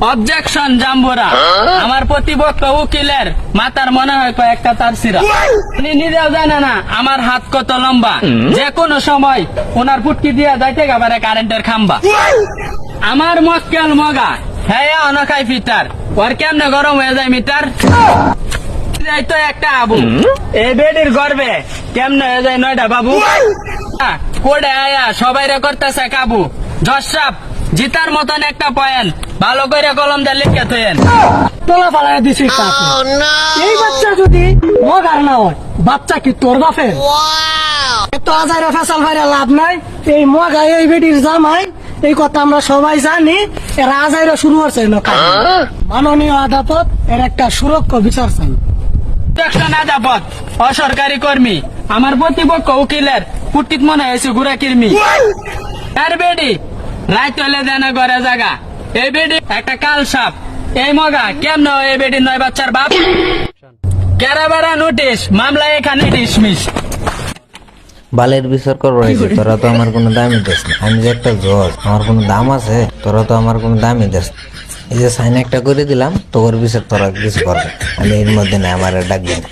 Objection জাম্বুরা। আমার প্রতিপক্ষ উকিলের মাথার মনে হয় কয়েকটা তার সিরা। উনি নিজেও জানে না আমার হাত কত লম্বা, যে কোনো সময় ওনার ফুটকি দিয়া যাইতে পারে কারেন্টের খাম্বা। আমার মক্কেল মগা, হ্যাঁ অনখাই ফিটার, ওর কেমনে গরম হয়ে যায় মিটার। এই তো একটা আবু, এই বেডির গর্বে কেমনে হয়ে যায় 9টা বাবু। কোডে আয়া সবাই করতেছে কাবু। জসাপ জিতার মতন একটা পয়েন্ট, ভালো করে কলম দিয়ে লিখে থইেন। তোলা পালায় দিছি কাকে। এই বাচ্চা যদি মগার না হয়, বাচ্চা কি তোর বাপের? এত হাজারে ফেসাল ভাইরা লাভ নাই। এই মগা এই বেটির জামাই, এই কথা আমরা সবাই জানি। এরা আজাইরা শুরু হচ্ছে না। মাননীয় আদালত এর একটা সুরক্ষা বিচার চাই। অবজেকশন আদালত, অসরকারি কর্মী আমার প্রতিপক্ষ উকিলের পুটিত মনে হয়েছে ঘুরা কির্মি। আর বেডি রাইত হলে দেন ঘরে জাগা, এই বেডি একটা কাল সাপ। এই মগা কেমন এই বেডি 9 বাচ্চার বাপ। কেরাবেরা নোটিশ, মামলা এখানে ডিসমিস। বালের বিচার করবো নাকি? তোরা তো আমার কোনো দামই দিস না। আমি যে একটা জজ, আমার কোনো দাম আছে? তোরা তো আমার কোনো দামই দিস না। এই যে সাইন একটা করে দিলাম, তোর বিচার তোরা কিছু করবে। আমি এর মধ্যে না, আমার ডাকবে না।